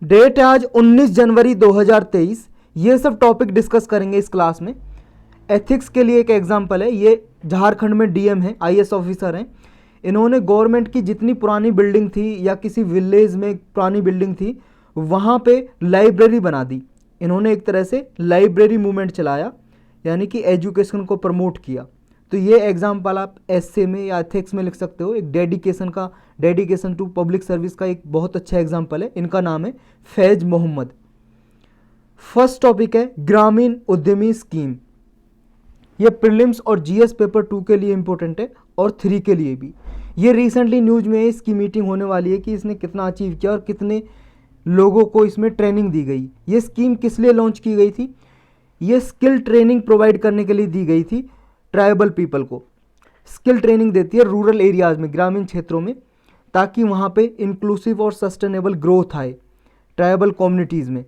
Date है आज 19 जनवरी 2023। ये सब टॉपिक डिस्कस करेंगे इस क्लास में। एथिक्स के लिए एक एग्जाम्पल है, ये झारखंड में डीएम हैं, आईएएस ऑफिसर हैं। इन्होंने गवर्नमेंट की जितनी पुरानी बिल्डिंग थी या किसी विलेज में पुरानी बिल्डिंग थी वहाँ पे लाइब्रेरी बना दी। इन्होंने एक तरह से लाइब्रेरी मूवमेंट चलाया, यानी कि एजुकेशन को प्रमोट किया। तो ये एग्जाम्पल आप एसए में या एथिक्स में लिख सकते हो। एक डेडिकेशन टू पब्लिक सर्विस का एक बहुत अच्छा एग्जाम्पल है। इनका नाम है फैज मोहम्मद। फर्स्ट टॉपिक है ग्रामीण उद्यमी स्कीम। ये प्रीलिम्स और जीएस पेपर 2 के लिए इंपॉर्टेंट है और 3 के लिए भी। ये रिसेंटली न्यूज में इसकी मीटिंग होने वाली है कि इसने कितना अचीव किया और कितने लोगों को इसमें ट्रेनिंग दी गई। ये स्कीम किस लिए लॉन्च की गई थी? ये स्किल ट्रेनिंग प्रोवाइड करने के लिए दी गई थी। ट्राइबल पीपल को स्किल ट्रेनिंग देती है रूरल एरियाज़ में, ग्रामीण क्षेत्रों में, ताकि वहाँ पे इंक्लूसिव और सस्टेनेबल ग्रोथ आए ट्राइबल कम्युनिटीज़ में।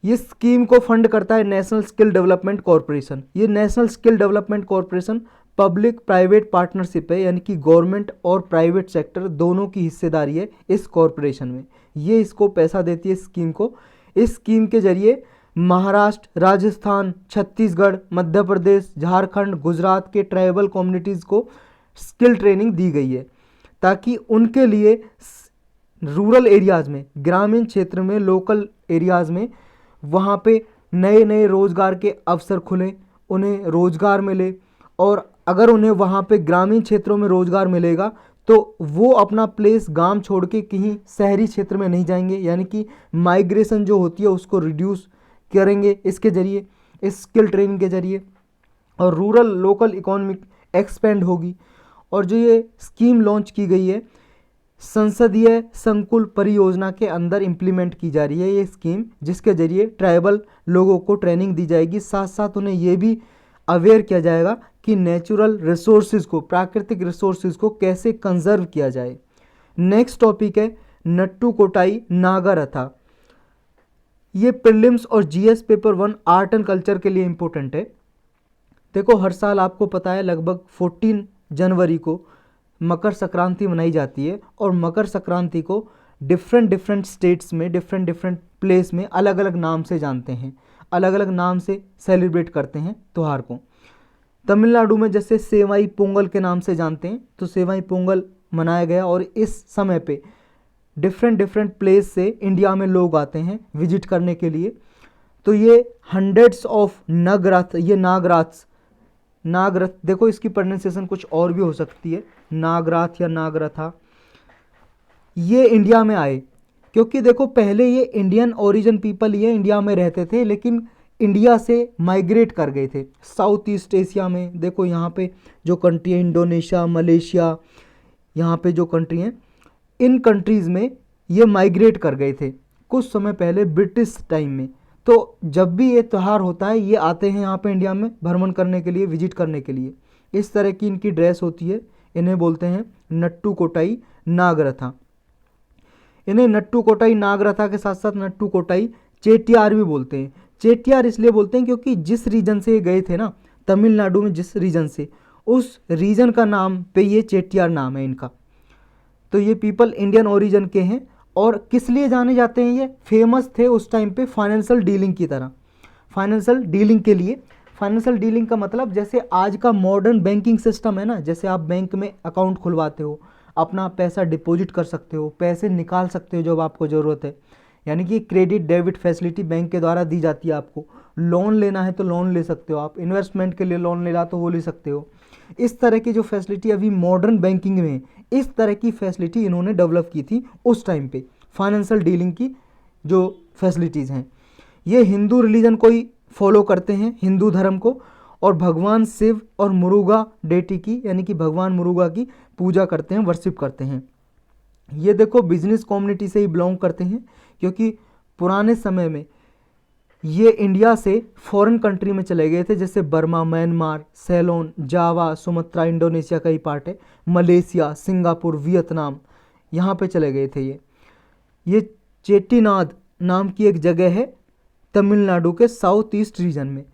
ये स्कीम को फंड करता है नेशनल स्किल डेवलपमेंट कॉरपोरेशन। ये national skill development corporation public private partnership है, यानी कि गवर्नमेंट और प्राइवेट सेक्टर दोनों की हिस्सेदारी है इस कॉरपोरेशन में। ये इसको पैसा देती है स्कीम को। इस स्कीम के जरिए महाराष्ट्र, राजस्थान, छत्तीसगढ़, मध्य प्रदेश, झारखंड, गुजरात के ट्राइबल कम्युनिटीज़ को स्किल ट्रेनिंग दी गई है ताकि उनके लिए रूरल एरियाज़ में, ग्रामीण क्षेत्र में, लोकल एरियाज़ में वहाँ पे नए नए रोज़गार के अवसर खुलें, उन्हें रोज़गार मिले। और अगर उन्हें वहाँ पे ग्रामीण क्षेत्रों में रोज़गार मिलेगा तो वो अपना प्लेस गांव छोड़ के कहीं शहरी क्षेत्र में नहीं जाएंगे, यानी कि माइग्रेशन जो होती है उसको रिड्यूस करेंगे इसके ज़रिए, इस स्किल ट्रेनिंग के ज़रिए। और रूरल लोकल इकोनॉमिक एक्सपेंड होगी। और जो ये स्कीम लॉन्च की गई है संसदीय संकुल परियोजना के अंदर इम्प्लीमेंट की जा रही है ये स्कीम, जिसके ज़रिए ट्राइबल लोगों को ट्रेनिंग दी जाएगी। साथ साथ उन्हें ये भी अवेयर किया जाएगा कि नेचुरल रिसोर्सेज को, प्राकृतिक रिसोर्सेज को कैसे कंजर्व किया जाए। नेक्स्ट टॉपिक है नट्टू कोटाई नागारथा। ये प्रीलिम्स और GS paper 1 art and culture के लिए इम्पोर्टेंट है। देखो हर साल आपको पता है लगभग 14 जनवरी को मकर संक्रांति मनाई जाती है और मकर संक्रांति को डिफरेंट स्टेट्स में, डिफरेंट प्लेस में अलग अलग नाम से जानते हैं, अलग अलग नाम से सेलिब्रेट करते हैं त्यौहार को। तमिलनाडु में जैसे सेवाई पोंगल के नाम से जानते हैं, तो सेवाई पोंगल मनाया गया। और इस समय पे डिफरेंट प्लेस से इंडिया में लोग आते हैं विजिट करने के लिए। तो ये हंड्रेड्स ऑफ नागरथ, ये नागरथ देखो इसकी प्रोनाउंसिएशन कुछ और भी हो सकती है, नागराथ या नागरथा। ये इंडिया में आए क्योंकि देखो पहले ये इंडियन ओरिजिन पीपल ये इंडिया में रहते थे, लेकिन इंडिया से माइग्रेट कर गए थे साउथ ईस्ट एशिया में। देखो यहाँ पे जो कंट्री है इंडोनेशिया, मलेशिया, यहाँ पे जो कंट्री हैं इन कंट्रीज़ में ये माइग्रेट कर गए थे कुछ समय पहले ब्रिटिश टाइम में। तो जब भी ये त्यौहार होता है ये आते हैं यहाँ पे इंडिया में भ्रमण करने के लिए, विजिट करने के लिए। इस तरह की इनकी ड्रेस होती है, इन्हें बोलते हैं नट्टू कोटाई नागरथा। इन्हें नट्टू कोटाई नागरथा के साथ साथ नट्टू कोटाई चेटियार भी बोलते हैं। चेटियार इसलिए बोलते हैं क्योंकि जिस रीजन से ये गए थे ना, तमिलनाडु में जिस रीजन से, उस रीजन का नाम पे ये चेटियार नाम है इनका। तो ये पीपल इंडियन ओरिजिन के हैं। और किस लिए जाने जाते हैं? ये फेमस थे उस टाइम पे फाइनेंशियल डीलिंग की तरह, फाइनेंशियल डीलिंग के लिए। फाइनेंशियल डीलिंग का मतलब जैसे आज का मॉडर्न बैंकिंग सिस्टम है ना, जैसे आप बैंक में अकाउंट खुलवाते हो, अपना पैसा डिपॉजिट कर सकते हो, पैसे निकाल सकते हो जब आपको ज़रूरत है, यानी कि क्रेडिट डेबिट फैसिलिटी बैंक के द्वारा दी जाती है आपको। लोन लेना है तो लोन ले सकते हो आप, इन्वेस्टमेंट के लिए लोन लेना तो वो ले सकते हो। इस तरह की जो फैसिलिटी अभी मॉडर्न बैंकिंग में है, इस तरह की फैसिलिटी इन्होंने डेवलप की थी उस टाइम पे, फाइनेंशियल डीलिंग की जो फैसिलिटीज़ हैं। ये हिंदू रिलीजन को ही फॉलो करते हैं, हिंदू धर्म को, और भगवान शिव और मुरुगा डेटी की, यानी कि भगवान मुरुगा की पूजा करते हैं, वर्शिप करते हैं। ये देखो बिजनेस कम्युनिटी से ही बिलोंग करते हैं क्योंकि पुराने समय में ये इंडिया से फॉरेन कंट्री में चले गए थे, जैसे बर्मा, म्यांमार, सेलोन, जावा, सुमात्रा, इंडोनेशिया का ही पार्ट है, मलेशिया, सिंगापुर, वियतनाम, यहाँ पे चले गए थे ये चेट्टीनाद नाम की एक जगह है तमिलनाडु के साउथ ईस्ट रीजन में।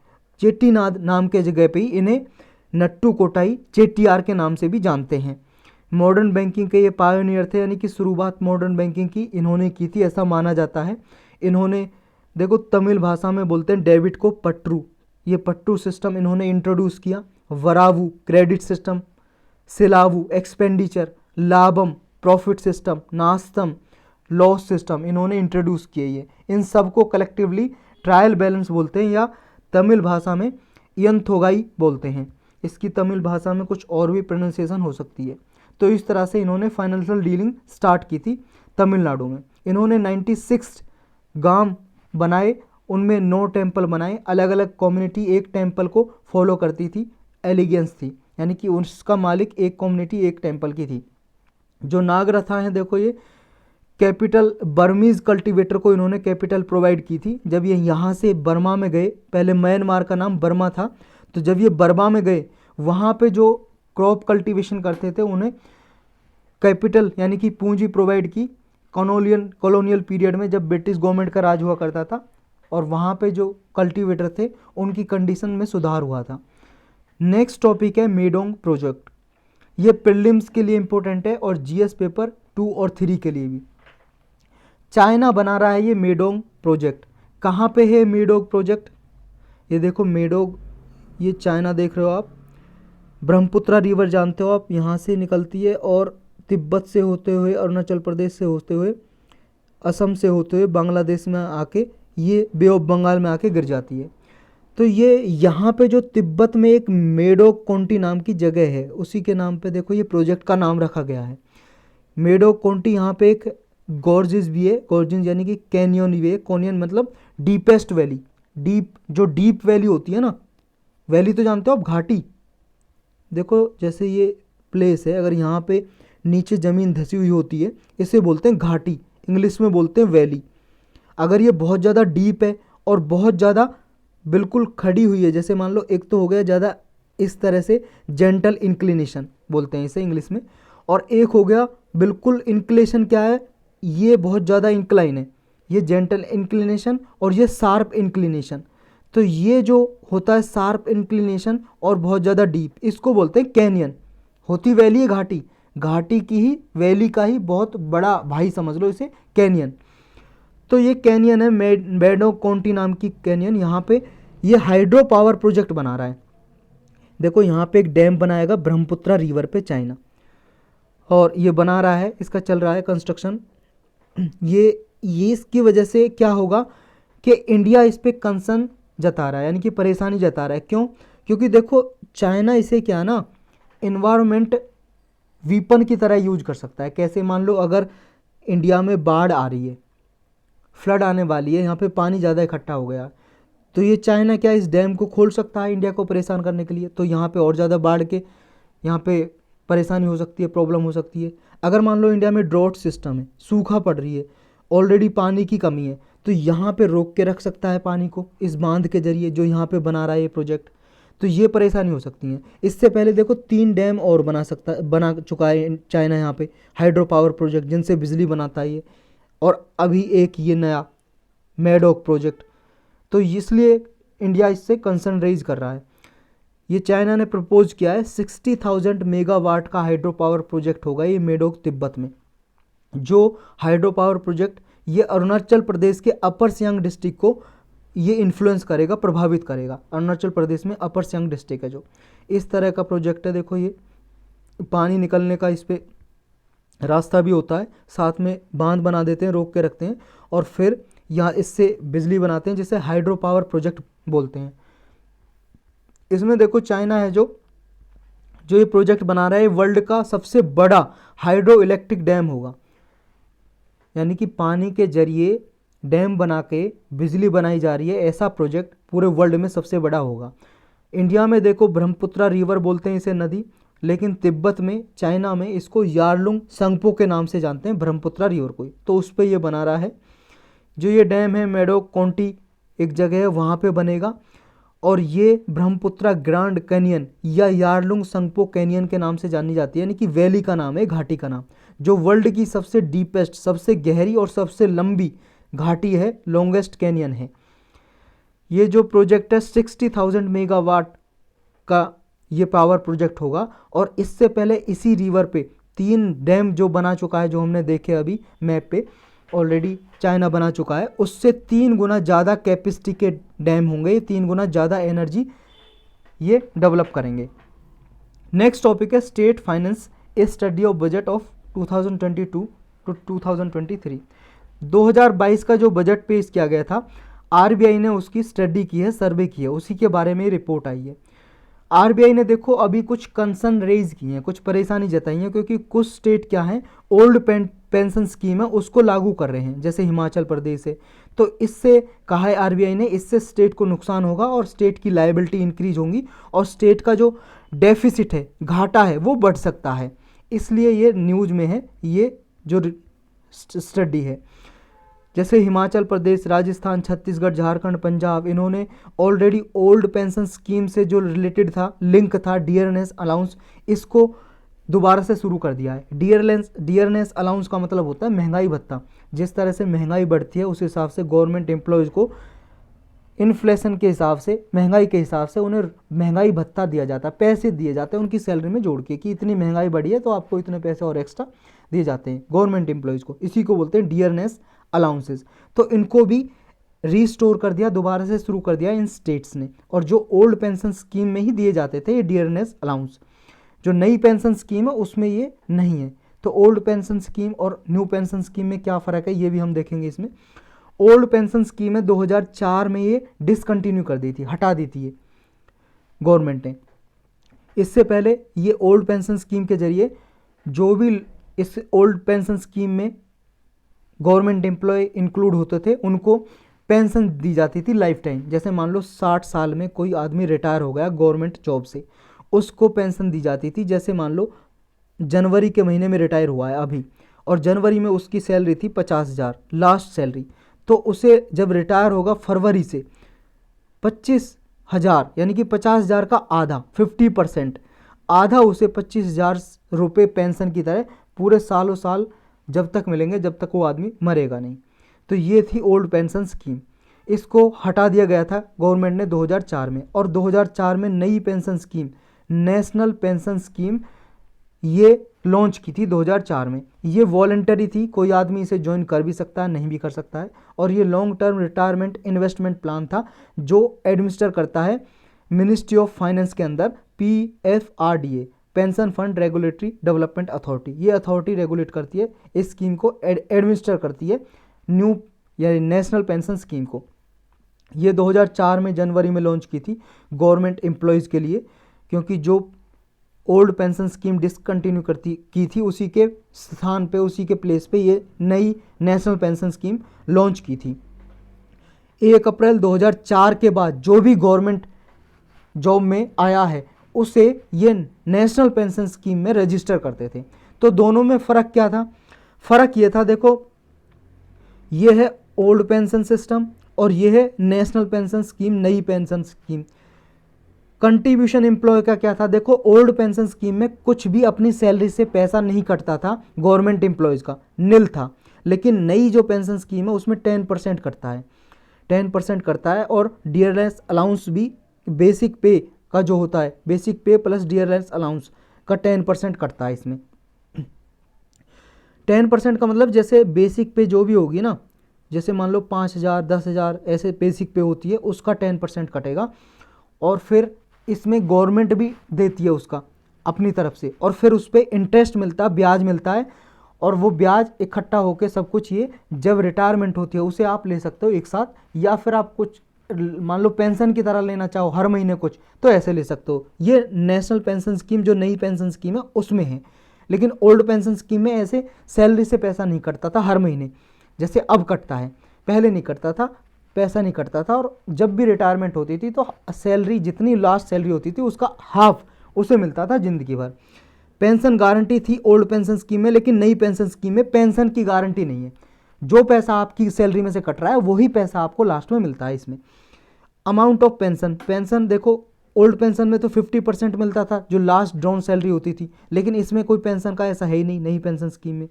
चेट्टीनाद नाम के जगह पे ही इन्हें नट्टू कोटाई चेट्टियार के नाम से भी जानते हैं। मॉडर्न बैंकिंग के ये पायोनियर थे, यानी कि शुरुआत मॉडर्न बैंकिंग की इन्होंने की थी, ऐसा माना जाता है। इन्होंने देखो तमिल भाषा में बोलते हैं डेबिट को पट्टू, ये पट्टू सिस्टम इन्होंने इंट्रोड्यूस किया। वरावु क्रेडिट सिस्टम, सिलावु एक्सपेंडिचर, लाभम प्रॉफिट सिस्टम, नास्तम लॉस सिस्टम इन्होंने इंट्रोड्यूस किए। ये इन सबको कलेक्टिवली ट्रायल बैलेंस बोलते हैं, या तमिल भाषा में यंथोगाई बोलते हैं। इसकी तमिल भाषा में कुछ और भी प्रोनाउंसिएशन हो सकती है। तो इस तरह से इन्होंने फाइनेंशियल डीलिंग स्टार्ट की थी तमिलनाडु में। इन्होंने 96 गांव बनाए, उनमें 9 टेम्पल बनाए। अलग अलग कम्युनिटी एक टेम्पल को फॉलो करती थी, एलिगेंस थी, यानी कि उसका मालिक एक कम्युनिटी एक टेम्पल की थी। जो नागरथा हैं देखो, ये कैपिटल बर्मीज कल्टीवेटर को इन्होंने कैपिटल प्रोवाइड की थी। जब ये यहाँ से बर्मा में गए, पहले म्यांमार का नाम बर्मा था, तो जब ये बर्मा में गए वहाँ पे जो क्रॉप कल्टीवेशन करते थे उन्हें कैपिटल यानी कि पूंजी प्रोवाइड की। कॉलोनियल पीरियड में जब ब्रिटिश गवर्नमेंट का राज हुआ करता था, और वहाँ पे जो कल्टीवेटर थे उनकी कंडीशन में सुधार हुआ था। नेक्स्ट टॉपिक है मेडोंग प्रोजेक्ट। ये प्रीलिम्स के लिए इंपॉर्टेंट है और जीएस पेपर 2 और 3 के लिए भी। चाइना बना रहा है ये मेडोंग प्रोजेक्ट। कहाँ पे है मेडोंग प्रोजेक्ट? ये देखो मेडोंग, ये चाइना देख रहे हो आप। ब्रह्मपुत्रा रिवर जानते हो आप, यहाँ से निकलती है और तिब्बत से होते हुए, अरुणाचल प्रदेश से होते हुए, असम से होते हुए बांग्लादेश में आके ये बे ऑफ बंगाल में आके गिर जाती है। तो ये यहाँ पे जो तिब्बत में एक मेडोक कोंटी नाम की जगह है, उसी के नाम पे देखो ये प्रोजेक्ट का नाम रखा गया है मेडोक कोंटी। यहाँ पे एक गॉर्जिस भी है, गॉर्जिस यानी कि कैनियन भी है। कैनियन मतलब डीपेस्ट वैली, डीप जो डीप वैली होती है ना, वैली तो जानते हो आप, घाटी। देखो जैसे ये प्लेस है, अगर यहाँ पे नीचे ज़मीन धसी हुई होती है, इसे बोलते हैं घाटी, इंग्लिश में बोलते हैं वैली। अगर ये बहुत ज़्यादा डीप है और बहुत ज़्यादा बिल्कुल खड़ी हुई है, जैसे मान लो एक तो हो गया ज़्यादा इस तरह से जेंटल इंक्लिनेशन बोलते हैं इसे इंग्लिश में, और एक हो गया बिल्कुल इंक्लिनेशन क्या है, ये बहुत ज़्यादा इंक्लाइन है, ये जेंटल इंक्लिनेशन और ये शार्प इंक्लिनेशन। तो ये जो होता है शार्प इंक्लिनेशन और बहुत ज़्यादा डीप, इसको बोलते हैं कैनियन। होती वैली है घाटी, घाटी की ही वैली का ही बहुत बड़ा भाई समझ लो इसे, कैनियन। तो ये कैनियन है मेडोक कोंटी नाम की कैनियन। यहाँ पे ये हाइड्रो पावर प्रोजेक्ट बना रहा है। देखो यहाँ पे एक डैम बनाएगा ब्रह्मपुत्रा रिवर पे चाइना, और ये बना रहा है, इसका चल रहा है कंस्ट्रक्शन। ये इसकी वजह से क्या होगा कि इंडिया इस पे कंसर्न जता रहा है, यानी कि परेशानी जता रहा है। क्यों? क्योंकि देखो चाइना इसे क्या ना इन्वायरमेंट वीपन की तरह यूज कर सकता है। कैसे? मान लो अगर इंडिया में बाढ़ आ रही है, फ्लड आने वाली है, यहाँ पे पानी ज़्यादा इकट्ठा हो गया, तो ये चाइना क्या इस डैम को खोल सकता है इंडिया को परेशान करने के लिए। तो यहाँ पे और ज़्यादा बाढ़ के यहाँ पे परेशानी हो सकती है, प्रॉब्लम हो सकती है। अगर मान लो इंडिया में ड्रॉट सिस्टम है, सूखा पड़ रही है, ऑलरेडी पानी की कमी है, तो यहाँ पे रोक के रख सकता है पानी को इस बांध के जरिए जो यहाँ पे बना रहा है ये प्रोजेक्ट। तो ये परेशानी हो सकती है। इससे पहले देखो 3 डैम और बना चुका है चाइना यहाँ पे हाइड्रो पावर प्रोजेक्ट, जिनसे बिजली बनाता है ये, और अभी एक ये नया मेडोक प्रोजेक्ट। तो इसलिए इंडिया इससे कंसर्न रेज कर रहा है। ये चाइना ने प्रपोज किया है 60,000 मेगावाट का हाइड्रो पावर प्रोजेक्ट होगा ये मेडोक तिब्बत में। जो हाइड्रो पावर प्रोजेक्ट ये अरुणाचल प्रदेश के अपर सियांग डिस्ट्रिक्ट को ये इन्फ्लुएंस करेगा, प्रभावित करेगा। अरुणाचल प्रदेश में अपर सियांग डिस्ट्रिक्ट है जो, इस तरह का प्रोजेक्ट है। देखो ये पानी निकलने का इस पर रास्ता भी होता है, साथ में बांध बना देते हैं, रोक के रखते हैं, और फिर यहाँ इससे बिजली बनाते हैं, जिसे हाइड्रो पावर प्रोजेक्ट बोलते हैं। इसमें देखो चाइना है जो ये प्रोजेक्ट बना रहा है, वर्ल्ड का सबसे बड़ा हाइड्रो इलेक्ट्रिक डैम होगा, यानी कि पानी के जरिए डैम बना के बिजली बनाई जा रही है, ऐसा प्रोजेक्ट पूरे वर्ल्ड में सबसे बड़ा होगा। इंडिया में देखो ब्रह्मपुत्रा रिवर बोलते हैं इसे नदी, लेकिन तिब्बत में चाइना में इसको यारलुंग संगपो के नाम से जानते हैं, ब्रह्मपुत्रा रिवर को। तो उस पर ये बना रहा है। जो ये डैम है मेडोक कोंटी एक जगह है, वहाँ पे बनेगा, और ये ब्रह्मपुत्रा ग्रांड कैनियन या यारलुंग संगपो कैनियन के नाम से जानी जाती है, यानी कि वैली का नाम है, घाटी का नाम, जो वर्ल्ड की सबसे डीपेस्ट, सबसे गहरी और सबसे लंबी घाटी है, लॉन्गेस्ट कैनियन है। ये जो प्रोजेक्ट है 60,000 मेगावाट का ये पावर प्रोजेक्ट होगा, और इससे पहले इसी रिवर पे 3 डैम जो बना चुका है, जो हमने देखे अभी मैप पे ऑलरेडी चाइना बना चुका है, उससे 3 गुना ज़्यादा कैपेसिटी के डैम होंगे, ये 3 गुना ज़्यादा एनर्जी ये डेवलप करेंगे। नेक्स्ट टॉपिक है state finance, a study of budget of 2022 to 2023। 2022 का जो बजट पेश किया गया था, आरबीआई ने उसकी स्टडी की है, सर्वे की है, उसी के बारे में रिपोर्ट आई है। आरबीआई ने देखो अभी कुछ कंसर्न रेज की हैं, कुछ परेशानी जताई है, क्योंकि कुछ स्टेट क्या है ओल्ड पेंशन स्कीम है उसको लागू कर रहे हैं, जैसे हिमाचल प्रदेश है। तो इससे कहा है आरबीआई ने, इससे स्टेट को नुकसान होगा और स्टेट की लायबिलिटी इंक्रीज होंगी और स्टेट का जो डेफिसिट है, घाटा है, वो बढ़ सकता है। इसलिए ये न्यूज में है, ये जो स्टडी है। जैसे हिमाचल प्रदेश, राजस्थान, छत्तीसगढ़, झारखंड, पंजाब, इन्होंने ऑलरेडी ओल्ड पेंशन स्कीम से जो रिलेटेड था, लिंक था डियरनेस अलाउंस, इसको दोबारा से शुरू कर दिया है। डियरनेस अलाउंस का मतलब होता है महंगाई भत्ता। जिस तरह से महंगाई बढ़ती है उस हिसाब से गवर्नमेंट एम्प्लॉयज़ को इन्फ्लेशन के हिसाब से, महंगाई के हिसाब से उन्हें महंगाई भत्ता दिया जाता है, पैसे दिए जाते हैं उनकी सैलरी में जोड़ के, कि इतनी महंगाई बढ़ी है तो आपको इतने पैसे और एक्स्ट्रा दिए जाते हैं गवर्नमेंट एम्प्लॉयज़ को। इसी को बोलते हैं डियरनेस अलाउंसेस। तो इनको भी रीस्टोर कर दिया, दोबारा से शुरू कर दिया इन स्टेट्स ने। और जो ओल्ड पेंशन स्कीम में ही दिए जाते थे ये डियरनेस अलाउंस, जो नई पेंशन स्कीम है उसमें ये नहीं है। तो ओल्ड पेंशन स्कीम और न्यू पेंशन स्कीम में क्या फ़र्क है ये भी हम देखेंगे इसमें। ओल्ड पेंशन स्कीम है 2004 में ये डिसकंटिन्यू कर दी थी, हटा दी थी ये गवर्नमेंट ने। इससे पहले ये ओल्ड पेंशन स्कीम के जरिए जो भी इस ओल्ड पेंशन स्कीम में गवर्नमेंट एम्प्लॉय इंक्लूड होते थे उनको पेंशन दी जाती थी लाइफ टाइम। जैसे मान लो 60 साल में कोई आदमी रिटायर हो गया गवर्नमेंट जॉब से, उसको पेंशन दी जाती थी। जैसे मान लो जनवरी के महीने में रिटायर हुआ है अभी, और जनवरी में उसकी सैलरी थी 50,000 लास्ट सैलरी, तो उसे जब रिटायर होगा फरवरी से 25,000 यानी कि 50,000 का आधा 50% आधा उसे 25,000 रुपये पेंशन की तरह पूरे सालों साल जब तक मिलेंगे, जब तक वो आदमी मरेगा नहीं। तो ये थी ओल्ड पेंशन स्कीम, इसको हटा दिया गया था गवर्नमेंट ने 2004 में। और 2004 में नई pension scheme, national pension scheme, ये लॉन्च की थी 2004 में। ये वॉलंटरी थी, कोई आदमी इसे ज्वाइन कर भी सकता है, नहीं भी कर सकता है। और ये long term retirement investment plan था जो एडमिनिस्टर करता है मिनिस्ट्री ऑफ फाइनेंस के अंदर PFRDA, pension fund regulatory development authority. ये अथॉरिटी रेगुलेट करती है इस स्कीम को, एडमिनिस्टर करती है न्यू यानी नेशनल पेंशन स्कीम को। ये 2004 में जनवरी में लॉन्च की थी गवर्नमेंट एम्प्लॉयज़ के लिए, क्योंकि जो ओल्ड पेंशन स्कीम डिसकंटिन्यू की थी उसी के स्थान पे, उसी के प्लेस पे ये नई नेशनल पेंशन स्कीम लॉन्च की थी। 1 अप्रैल 2004 के बाद जो भी गवर्नमेंट जॉब में आया है उसे ये नेशनल पेंशन स्कीम में रजिस्टर करते थे। तो दोनों में फ़र्क क्या था? फ़र्क ये था, देखो ये है ओल्ड पेंशन सिस्टम और ये है नेशनल पेंशन स्कीम, नई पेंशन स्कीम। कंट्रीब्यूशन एम्प्लॉय का क्या था? देखो ओल्ड पेंशन स्कीम में कुछ भी अपनी सैलरी से पैसा नहीं कटता था गवर्नमेंट एम्प्लॉयज़ का, निल था। लेकिन नई जो पेंशन स्कीम है उसमें 10% कटता है, 10% करता है। और डियरनेस अलाउंस भी बेसिक पे का जो होता है, बेसिक पे प्लस डियरनेस अलाउंस का 10% कटता है इसमें। 10% का मतलब जैसे बेसिक पे जो भी होगी ना, जैसे मान लो 5,000 10,000 ऐसे बेसिक पे होती है, उसका 10% कटेगा। और फिर इसमें गवर्नमेंट भी देती है उसका अपनी तरफ से, और फिर उस पर इंटरेस्ट मिलता है, ब्याज मिलता है। और वो ब्याज इकट्ठा होकर सब कुछ ये जब रिटायरमेंट होती है उसे आप ले सकते हो एक साथ, या फिर आप कुछ मान लो पेंशन की तरह लेना चाहो हर महीने कुछ, तो ऐसे ले सकते हो। ये नेशनल पेंशन स्कीम जो नई पेंशन स्कीम है उसमें है। लेकिन ओल्ड पेंशन स्कीम में ऐसे सैलरी से पैसा नहीं कटता था हर महीने, जैसे अब कटता है, पहले नहीं कटता था, पैसा नहीं कटता था। और जब भी रिटायरमेंट होती थी तो सैलरी, जितनी लास्ट सैलरी होती थी उसका हाफ उसे मिलता था ज़िंदगी भर। पेंशन गारंटी थी ओल्ड पेंशन स्कीम में, लेकिन नई पेंशन स्कीम में पेंशन की गारंटी नहीं है। जो पैसा आपकी सैलरी में से कट रहा है वही पैसा आपको लास्ट में मिलता है इसमें। अमाउंट ऑफ पेंशन, पेंशन देखो ओल्ड पेंशन में तो 50% मिलता था जो लास्ट ड्रॉन सैलरी होती थी, लेकिन इसमें कोई पेंशन का ऐसा है ही नहीं नई पेंशन स्कीम में।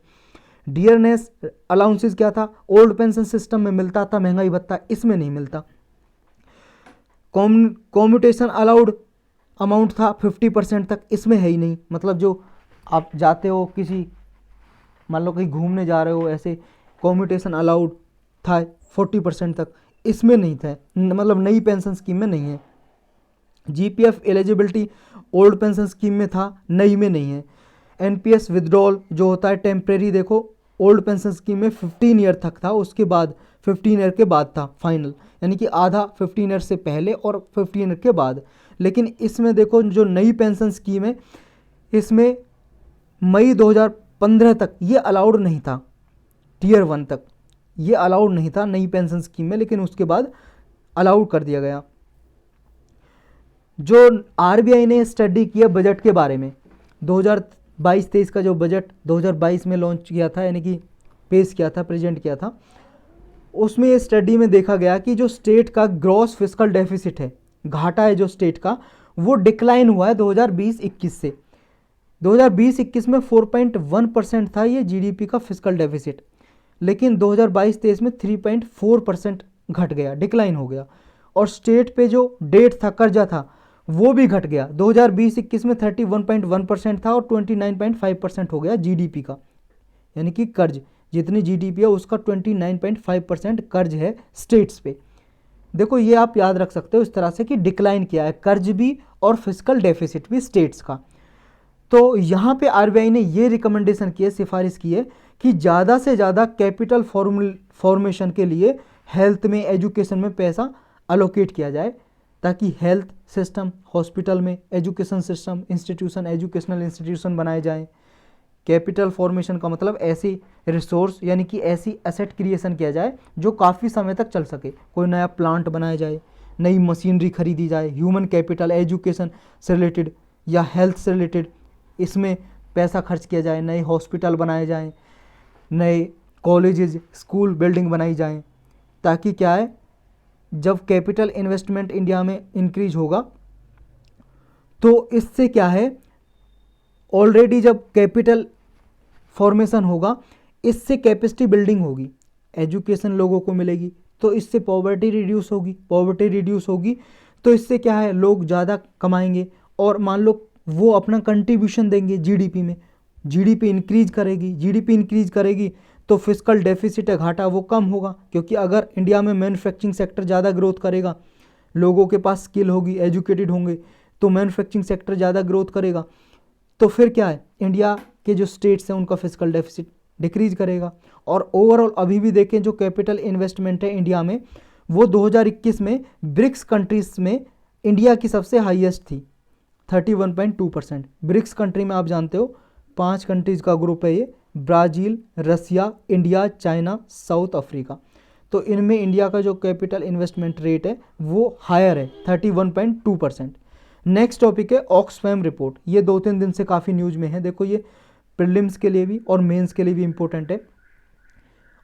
डियरनेस अलाउंसेस क्या था? ओल्ड पेंशन सिस्टम में मिलता था महंगाई भत्ता, इसमें नहीं मिलता। कॉम्यूटेशन अलाउड अमाउंट था 50% तक, इसमें है ही नहीं। मतलब जो आप जाते हो किसी, मान लो कहीं घूमने जा रहे हो, ऐसे कॉम्यूटेशन अलाउड था 40% तक, इसमें नहीं था, मतलब नई पेंशन स्कीम में नहीं है। GPF eligibility old pension scheme में था, नई में नहीं है। एनपीएस विदड्रॉल जो होता है टेम्परेरी, देखो ओल्ड पेंशन स्कीम में 15 ईयर तक था, उसके बाद 15 ईयर के बाद था फाइनल, यानी कि आधा 15 ईयर से पहले और 15 ईयर के बाद। लेकिन इसमें देखो जो नई पेंशन स्कीम है, इसमें मई 2015 तक ये अलाउड नहीं था, टीयर 1 तक ये अलाउड नहीं था नई पेंशन स्कीम में, लेकिन उसके बाद अलाउड कर दिया गया। जो आरबीआई ने स्टडी किया बजट के बारे में, 2022-23 का जो बजट 2022 में लॉन्च किया था, यानी कि पेश किया था, प्रेजेंट किया था, उसमें ये स्टडी में देखा गया कि जो स्टेट का ग्रॉस फिस्कल डेफिसिट है, घाटा है जो स्टेट का, वो डिक्लाइन हुआ है 2020-21 से। 2020-21 में 4.1% था ये जीडीपी का फिस्कल डेफिसिट, लेकिन 2022-23 में 3.4% घट गया, डिक्लाइन हो गया। और स्टेट पे जो डेट था, कर्जा था, वो भी घट गया। 2020-21 में 31.1% था और 29.5% हो गया जीडीपी का, यानी कि कर्ज जितनी जीडीपी है उसका 29.5% कर्ज है स्टेट्स पे। देखो ये आप याद रख सकते हो इस तरह से कि डिक्लाइन किया है कर्ज भी और फिस्कल डेफिसिट भी स्टेट्स का। तो यहाँ पे आरबीआई ने ये रिकमेंडेशन की है, सिफारिश की है कि ज़्यादा से ज़्यादा कैपिटल फॉर्मेशन के लिए हेल्थ में, एजुकेशन में पैसा अलोकेट किया जाए, ताकि हेल्थ सिस्टम, हॉस्पिटल में, education system, institution, educational institution बनाए जाएं। कैपिटल फॉर्मेशन का मतलब ऐसी रिसोर्स, यानी कि ऐसी एसेट क्रिएशन किया जाए जो काफ़ी समय तक चल सके। कोई नया प्लांट बनाया जाए, नई मशीनरी खरीदी जाए, ह्यूमन कैपिटल, एजुकेशन से रिलेटेड या हेल्थ से रिलेटेड इसमें पैसा खर्च किया जाए, नए हॉस्पिटल बनाए जाएं, नए कॉलेजेस, स्कूल, बिल्डिंग बनाई जाएं, ताकि क्या है, जब कैपिटल इन्वेस्टमेंट इंडिया में इंक्रीज होगा तो इससे क्या है, ऑलरेडी जब कैपिटल फॉर्मेशन होगा इससे कैपेसिटी बिल्डिंग होगी, एजुकेशन लोगों को मिलेगी, तो इससे पॉवर्टी रिड्यूस होगी, पॉवर्टी रिड्यूस होगी तो इससे क्या है, लोग ज़्यादा कमाएंगे और मान लो वो अपना कंट्रीब्यूशन देंगे जीडीपी में, जीडीपी इंक्रीज करेगी, जीडीपी इंक्रीज करेगी तो फिस्कल डेफिसिट है, घाटा वो कम होगा, क्योंकि अगर इंडिया में मैन्युफैक्चरिंग सेक्टर ज़्यादा ग्रोथ करेगा, लोगों के पास स्किल होगी, एजुकेटेड होंगे, तो मैन्युफैक्चरिंग सेक्टर ज़्यादा ग्रोथ करेगा, तो फिर क्या है, इंडिया के जो स्टेट्स हैं उनका फिस्कल डेफिसिट डिक्रीज करेगा। और ओवरऑल अभी भी देखें जो कैपिटल इन्वेस्टमेंट है इंडिया में, वो 2021 में ब्रिक्स कंट्रीज में इंडिया की सबसे हाईएस्ट थी, 31.2%। ब्रिक्स कंट्री में आप जानते हो 5 कंट्रीज का ग्रुप है ये, ब्राज़ील, रसिया, इंडिया, चाइना, साउथ अफ्रीका। तो इनमें इंडिया का जो कैपिटल इन्वेस्टमेंट रेट है वो हायर है, 31.2%। नेक्स्ट टॉपिक है ऑक्सफैम रिपोर्ट, ये 2-3 दिन से काफ़ी न्यूज़ में है। देखो ये प्रीलिम्स के लिए भी और मेंस के लिए भी इम्पोर्टेंट है,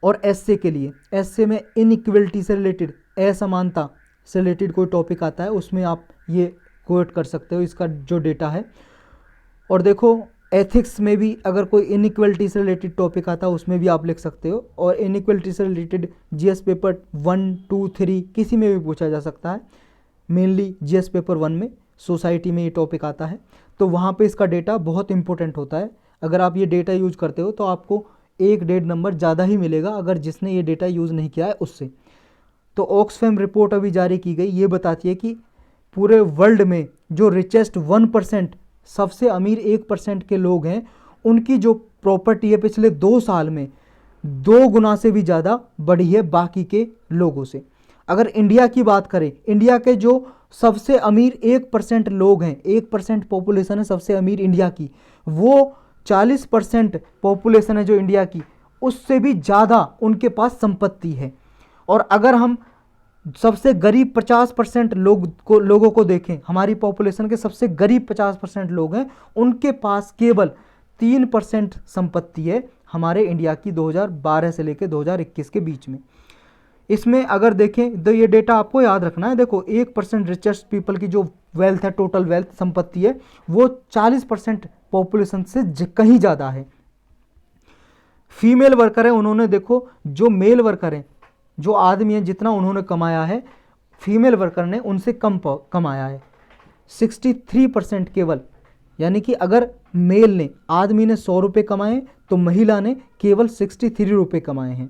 और एसए के लिए, एसए में इनइक्वलिटी से रिलेटेड, असमानता से रिलेटेड कोई टॉपिक आता है, उसमें आप ये कोट कर सकते हो इसका जो डेटा है। और देखो एथिक्स में भी अगर कोई इनइक्वलिटी से रिलेटेड टॉपिक आता है उसमें भी आप लिख सकते हो, और इनइक्वलिटी से रिलेटेड जीएस पेपर 1, 2, 3 किसी में भी पूछा जा सकता है, मेनली जीएस पेपर 1 में, सोसाइटी में ये टॉपिक आता है, तो वहाँ पे इसका डेटा बहुत इंपॉर्टेंट होता है। अगर आप ये डेटा यूज करते हो तो आपको 1-1.5 नंबर ज़्यादा ही मिलेगा अगर जिसने ये डेटा यूज़ नहीं किया है उससे। तो ऑक्सफैम रिपोर्ट अभी जारी की गई, ये बताती है कि पूरे वर्ल्ड में जो रिचेस्ट 1%, सबसे अमीर 1% के लोग हैं, उनकी जो प्रॉपर्टी है पिछले 2 साल में 2 गुना से भी ज़्यादा बढ़ी है बाकी के लोगों से। अगर इंडिया की बात करें, इंडिया के जो सबसे अमीर 1% लोग हैं, 1% पॉपुलेशन है सबसे अमीर इंडिया की, वो 40% पॉपुलेशन है जो इंडिया की, उससे भी ज़्यादा उनके पास संपत्ति है। और अगर हम सबसे गरीब 50% लोगों को देखें, हमारी पॉपुलेशन के सबसे गरीब 50% लोग हैं, उनके पास केवल 3% संपत्ति है हमारे इंडिया की 2012 से लेकर 2021 के बीच में। इसमें अगर देखें तो ये डेटा आपको याद रखना है, देखो 1% रिचेस्ट पीपल की जो वेल्थ है, टोटल वेल्थ संपत्ति है, वो 40% पॉपुलेशन से कहीं ज़्यादा है। फीमेल वर्कर है, उन्होंने देखो जो मेल वर्कर हैं, जो आदमी है जितना उन्होंने कमाया है, फीमेल वर्कर ने उनसे कम कमाया है, 63% केवल, यानी कि अगर मेल ने, आदमी ने 100 रुपये कमाए तो महिला ने केवल 63 रुपये कमाए हैं।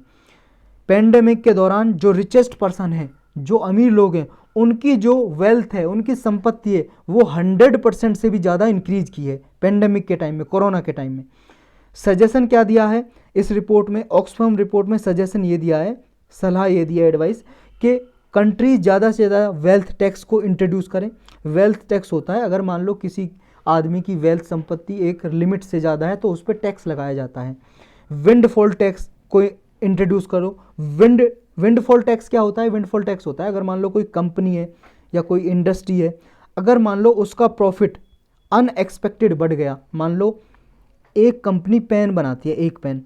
पेंडेमिक के दौरान जो रिचेस्ट पर्सन है, जो अमीर लोग हैं, उनकी जो वेल्थ है, उनकी संपत्ति है, वो 100% से भी ज़्यादा इंक्रीज की है पेंडेमिक के टाइम में, कोरोना के टाइम में। सजेशन क्या दिया है इस रिपोर्ट में, ऑक्सफैम रिपोर्ट में सजेशन ये दिया है, सलाह ये दिया एडवाइस कि कंट्रीज ज़्यादा से ज़्यादा वेल्थ टैक्स को इंट्रोड्यूस करें। वेल्थ टैक्स होता है अगर मान लो किसी आदमी की वेल्थ संपत्ति एक लिमिट से ज़्यादा है तो उस पर टैक्स लगाया जाता है। विंडफॉल टैक्स को इंट्रोड्यूस करो। विंडफॉल टैक्स क्या होता है? विंडफॉल टैक्स होता है अगर मान लो कोई कंपनी है या कोई इंडस्ट्री है, अगर मान लो उसका प्रॉफिट अनएक्सपेक्टेड बढ़ गया, मान लो एक कंपनी पेन बनाती है, एक पेन,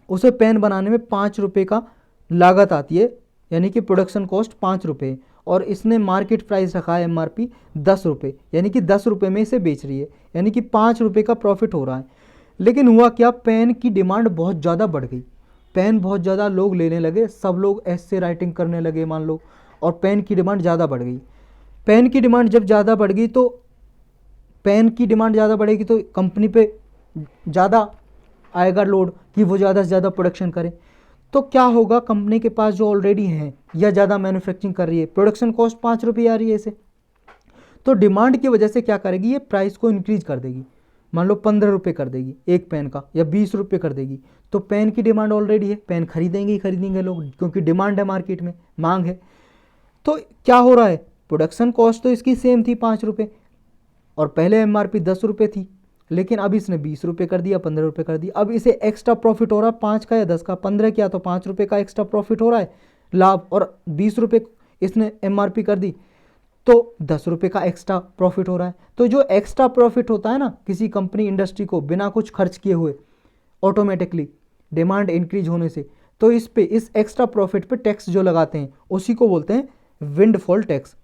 उसे पेन बनाने में 5 रुपये का लागत आती है, यानी कि प्रोडक्शन कॉस्ट 5 रुपये, और इसने मार्केट प्राइस रखा है MRP 10 रुपये, यानी कि 10 रुपये में इसे बेच रही है, यानी कि 5 रुपये का प्रॉफिट हो रहा है। लेकिन हुआ क्या, पेन की डिमांड बहुत ज़्यादा बढ़ गई, पेन बहुत ज़्यादा लोग लेने लगे, सब लोग ऐसे राइटिंग करने लगे मान लो, और पेन की डिमांड ज़्यादा बढ़ गई। पेन की डिमांड जब ज़्यादा बढ़ गई तो पेन की डिमांड ज़्यादा बढ़ेगी तो कंपनी पे ज़्यादा आएगा लोड कि वो ज़्यादा से ज़्यादा प्रोडक्शन करे। तो क्या होगा, कंपनी के पास जो ऑलरेडी है या ज़्यादा मैन्युफैक्चरिंग कर रही है, प्रोडक्शन कॉस्ट 5 रुपये आ रही है इसे, तो डिमांड की वजह से क्या करेगी, ये प्राइस को इंक्रीज कर देगी, मान लो 15 रुपये कर देगी एक पेन का, या 20 रुपये कर देगी। तो पेन की डिमांड ऑलरेडी है, पेन खरीदेंगे ही खरीदेंगे लोग, क्योंकि डिमांड है मार्केट में, मांग है। तो क्या हो रहा है, प्रोडक्शन कॉस्ट तो इसकी सेम थी 5 रुपये, और पहले MRP 10 रुपये थी, लेकिन अब इसने 20 रुपये कर दिया, 15 रुपये कर दिया। अब इसे एक्स्ट्रा प्रॉफिट हो रहा है 5 का या 10 का, 15 किया तो 5 रुपये का एक्स्ट्रा प्रॉफिट हो रहा है लाभ, और 20 रुपये इसने MRP कर दी तो 10 रुपये का एक्स्ट्रा प्रॉफिट हो रहा है। तो जो एक्स्ट्रा प्रॉफिट होता है ना किसी कंपनी इंडस्ट्री को बिना कुछ खर्च किए हुए, ऑटोमेटिकली डिमांड इंक्रीज होने से, तो इस पे, इस एक्स्ट्रा प्रॉफिट पे टैक्स जो लगाते हैं उसी को बोलते हैं विंडफॉल टैक्स।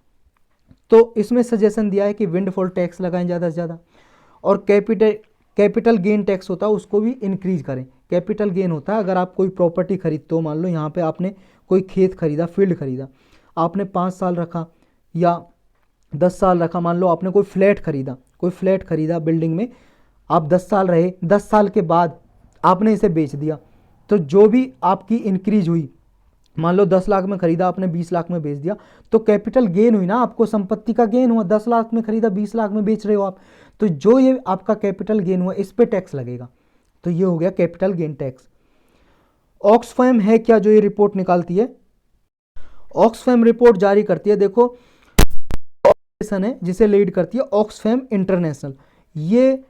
तो इसमें सजेशन दिया है कि विंडफॉल टैक्स लगाएं ज़्यादा से ज़्यादा, और कैपिटल गेन टैक्स होता है उसको भी इंक्रीज करें। कैपिटल गेन होता है अगर आप कोई प्रॉपर्टी खरीदते हो, मान लो यहाँ पे आपने कोई खेत खरीदा, फील्ड खरीदा, आपने 5 साल रखा या 10 साल रखा, मान लो आपने कोई फ्लैट खरीदा बिल्डिंग में, आप 10 साल रहे, 10 साल के बाद आपने इसे बेच दिया, तो जो भी आपकी इंक्रीज हुई, मान लो 10 लाख में खरीदा आपने, 20 लाख में बेच दिया, तो कैपिटल गेन हुई ना, आपको संपत्ति का गेन हुआ। 10 लाख में खरीदा, 20 लाख में बेच रहे हो आप, तो जो ये आपका कैपिटल गेन हुआ इस पे टैक्स लगेगा। तो ये हो गया कैपिटल गेन टैक्स। ऑक्सफैम है क्या जो ये रिपोर्ट निकालती है? ऑक्सफैम रिपोर्ट जारी करती है, देखो ऑर्गेनाइजेशन है जिसे लीड करती है ऑक्सफैम इंटरनेशनल। ये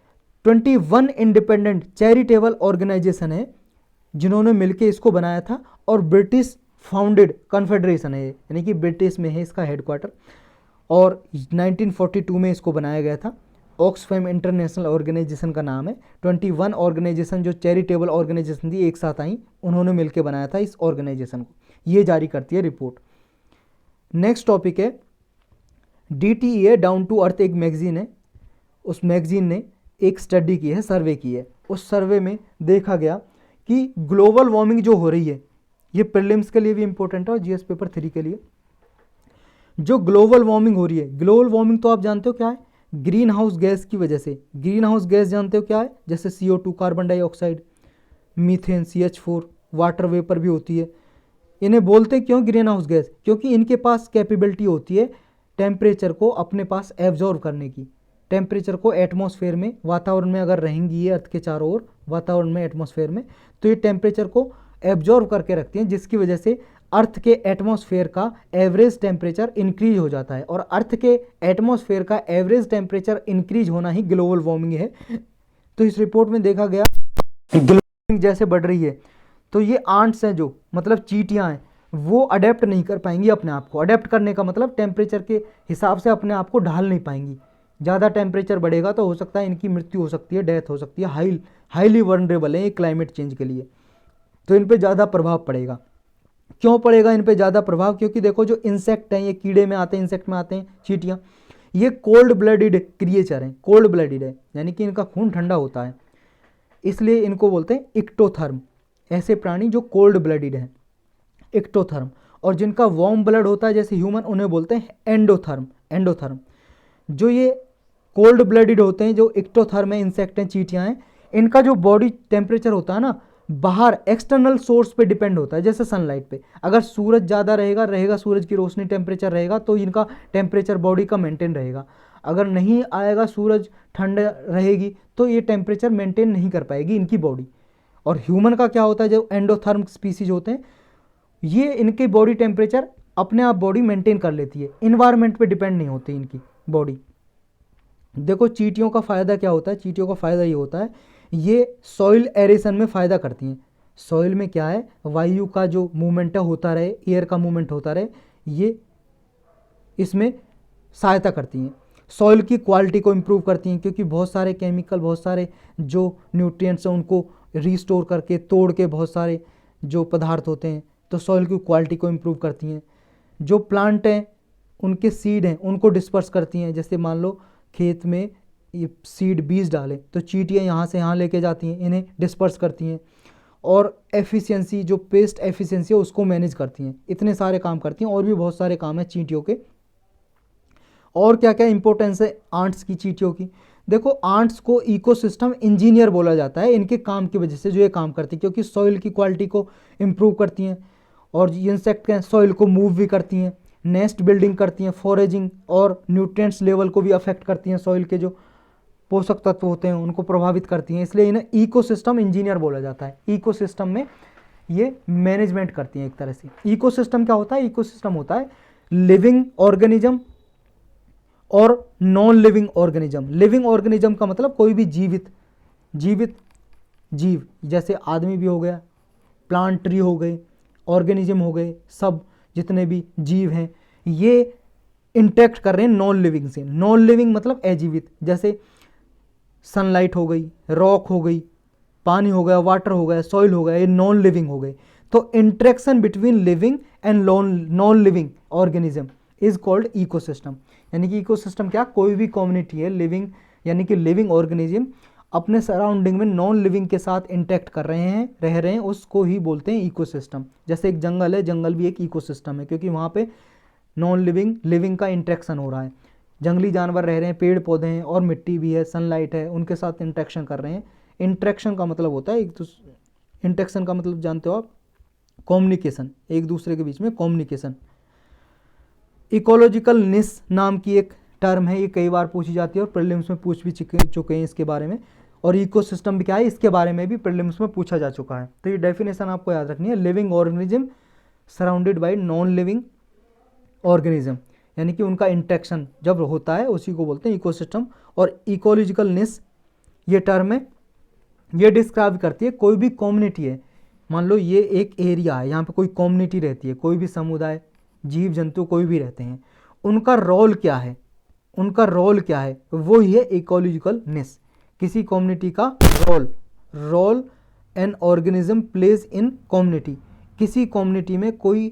21 इंडिपेंडेंट चैरिटेबल ऑर्गेनाइजेशन है जिन्होंने मिलकर इसको बनाया था, और ब्रिटिश फाउंडेड कन्फेडरेशन है, यानी कि ब्रिटिश में है इसका हेडक्वार्टर, और 1942 में इसको बनाया गया था। ऑक्सफैम इंटरनेशनल ऑर्गेनाइजेशन का नाम है। 21 ऑर्गेनाइजेशन जो चैरिटेबल ऑर्गेनाइजेशन थी एक साथ आई, उन्होंने मिलकर बनाया था इस ऑर्गेनाइजेशन को, ये जारी करती है रिपोर्ट। नेक्स्ट टॉपिक है DTEA डाउन टू अर्थ, एक मैगजीन है, उस मैगजीन ने एक स्टडी की है, सर्वे की है। उस सर्वे में देखा गया कि ग्लोबल वार्मिंग जो हो रही है, ये प्रीलिम्स के लिए भी इंपॉर्टेंट है और GS पेपर 3 के लिए। जो ग्लोबल वार्मिंग हो रही है, ग्लोबल वार्मिंग तो आप जानते हो क्या है, ग्रीन हाउस गैस की वजह से। ग्रीन हाउस गैस जानते हो क्या है? जैसे CO2 carbon dioxide, methane CH4, water vapour भी होती है। इन्हें बोलते क्यों ग्रीन हाउस गैस? क्योंकि इनके पास कैपेबिलिटी होती है टेम्परेचर को अपने पास एब्जॉर्व करने की। टेम्परेचर को एटमॉस्फेयर में, वातावरण में अगर रहेंगी ये अर्थ के चारों ओर, वातावरण में, एटमॉस्फेयर में, तो ये टेम्परेचर को एब्जॉर्व करके रखती हैं, जिसकी वजह से अर्थ के एटमॉस्फेयर का एवरेज टेम्परेचर इंक्रीज हो जाता है। और अर्थ के एटमॉस्फेयर का एवरेज टेम्परेचर इंक्रीज होना ही ग्लोबल वार्मिंग है। तो इस रिपोर्ट में देखा गया ग्लोबल वार्मिंग जैसे बढ़ रही है तो ये आंट्स हैं, जो मतलब चींटियाँ हैं, वो अडेप्ट नहीं कर पाएंगी अपने आप को। अडेप्ट करने का मतलब टेम्परेचर के हिसाब से अपने आप को ढाल नहीं पाएंगी। ज़्यादा टेम्परेचर बढ़ेगा तो हो सकता है इनकी मृत्यु हो सकती है, डेथ हो सकती है। हाईली वनरेबल है ये क्लाइमेट चेंज के लिए, तो इन पर ज़्यादा प्रभाव पड़ेगा। क्यों पड़ेगा इन पे ज़्यादा प्रभाव? क्योंकि देखो जो इंसेक्ट हैं, ये कीड़े में आते हैं, इंसेक्ट में आते हैं चींटियाँ, ये कोल्ड ब्लडेड क्रिएचर हैं। कोल्ड ब्लडेड है यानी कि इनका खून ठंडा होता है, इसलिए इनको बोलते हैं इक्टोथर्म। ऐसे प्राणी जो कोल्ड ब्लडेड हैं, इक्टोथर्म। और जिनका वार्म ब्लड होता है जैसे ह्यूमन, उन्हें बोलते हैं एंडोथर्म। जो ये कोल्ड ब्लडेड होते हैं, जो एक्टोथर्म है, इंसेक्ट हैं, चींटियां हैं, इनका जो बॉडी टेम्परेचर होता है ना, बाहर एक्सटर्नल सोर्स पे डिपेंड होता है, जैसे सनलाइट पे। अगर सूरज ज़्यादा रहेगा सूरज की रोशनी, टेम्परेचर रहेगा, तो इनका टेम्परेचर बॉडी का मेंटेन रहेगा। अगर नहीं आएगा सूरज, ठंड रहेगी, तो ये टेम्परेचर मेंटेन नहीं कर पाएगी इनकी बॉडी। और ह्यूमन का क्या होता है, जो एंडोथर्म स्पीसीज होते हैं, ये इनके बॉडी टेम्परेचर अपने आप बॉडी मेंटेन कर लेती है, इन्वायरमेंट पे डिपेंड नहीं होती इनकी बॉडी। देखो चींटियों का फ़ायदा क्या होता है, चींटियों का फ़ायदा ये होता है, ये सॉइल एरेशन में फ़ायदा करती हैं। सॉइल में क्या है, वायु का जो मूवमेंट है होता रहे, एयर का मूवमेंट होता रहे, ये इसमें सहायता करती हैं। सॉइल की क्वालिटी को इम्प्रूव करती हैं, क्योंकि बहुत सारे केमिकल, बहुत सारे जो न्यूट्रिएंट्स हैं उनको रिस्टोर करके, तोड़ के बहुत सारे जो पदार्थ होते हैं, तो सॉइल की क्वालिटी को इम्प्रूव करती हैं। जो प्लांट हैं उनके सीड हैं उनको डिस्पर्स करती हैं। जैसे मान लो खेत में ये सीड बीज डाले, तो चींटियाँ यहाँ से यहाँ लेके जाती हैं, इन्हें डिस्पर्स करती हैं। और एफिशिएंसी, जो पेस्ट एफिशिएंसी है उसको मैनेज करती हैं। इतने सारे काम करती हैं, और भी बहुत सारे काम हैं चींटियों के। और क्या क्या इंपॉर्टेंस है आंट्स की, चींटियों की? देखो आंट्स को इकोसिस्टम इंजीनियर बोला जाता है, इनके काम की वजह से जो ये काम करती है, क्योंकि सॉइल की क्वालिटी को इम्प्रूव करती हैं, और इंसेक्ट के सॉइल को मूव भी करती हैं, नेस्ट बिल्डिंग करती हैं, फॉरेजिंग और न्यूट्रिएंट्स लेवल को भी अफेक्ट करती हैं, सॉइल के जो पोषक तत्व होते हैं उनको प्रभावित करती हैं, इसलिए इन्हें इकोसिस्टम इंजीनियर बोला जाता है। इकोसिस्टम में ये मैनेजमेंट करती हैं एक तरह से। इकोसिस्टम क्या होता है? इकोसिस्टम होता है लिविंग ऑर्गेनिज्म और non living organism. Living organism का मतलब कोई भी जीवित जीव, जैसे आदमी भी हो गया, प्लांट ट्री हो गए, ऑर्गेनिज्म हो गए, सब जितने भी जीव हैं ये इंटैक्ट कर रहे हैं नॉन लिविंग से। नॉन लिविंग मतलब अजीवित, जैसे सनलाइट हो गई, रॉक हो गई, पानी हो गया, वाटर हो गया, सॉइल हो गया, ये नॉन लिविंग हो गए। तो interaction between living and non living organism is called ecosystem. यानी कि इकोसिस्टम क्या, कोई भी कम्युनिटी है लिविंग, यानी कि लिविंग ऑर्गेनिज्म अपने सराउंडिंग में नॉन लिविंग के साथ इंटैक्ट कर रहे हैं, रह रहे हैं, उसको ही बोलते हैं इकोसिस्टम। जैसे एक जंगल है, जंगल भी एक इकोसिस्टम है, क्योंकि वहाँ पे नॉन लिविंग का इंटरेक्शन हो रहा है। जंगली जानवर रह रहे हैं, पेड़ पौधे हैं, और मिट्टी भी है, सनलाइट है, उनके साथ इंटरेक्शन कर रहे हैं। इंटरेक्शन का मतलब होता है इंटरेक्शन का मतलब जानते हो आप, कम्युनिकेशन, एक दूसरे के बीच में कम्युनिकेशन। इकोलॉजिकल निस नाम की एक टर्म है, ये कई बार पूछी जाती है और प्रीलिम्स में पूछ भी चुके हैं इसके बारे में। और इकोसिस्टम भी क्या है, इसके बारे में भी प्रीलिम्स में पूछा जा चुका है। तो ये डेफिनेशन आपको याद रखनी है, living organism surrounded by non living organism, यानी कि उनका इंटरेक्शन जब होता है उसी को बोलते हैं इकोसिस्टम। और इकोलॉजिकल निस ये टर्म है, ये डिस्क्राइब करती है कोई भी कम्युनिटी है, मान लो ये एक एरिया है, यहाँ पे कोई कम्युनिटी रहती है, कोई भी समुदाय, जीव जंतु कोई भी रहते हैं, उनका रोल क्या है, उनका रोल क्या है, वो ही है इकोलॉजिकल निस। किसी कम्युनिटी का role an organism plays in community, किसी कम्युनिटी में कोई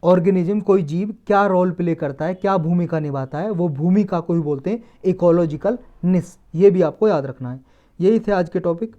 ऑर्गेनिज्म, कोई जीव क्या रोल प्ले करता है, क्या भूमिका निभाता है, वो भूमिका को ही बोलते हैं इकोलॉजिकल निस। ये भी आपको याद रखना है। यही थे आज के टॉपिक।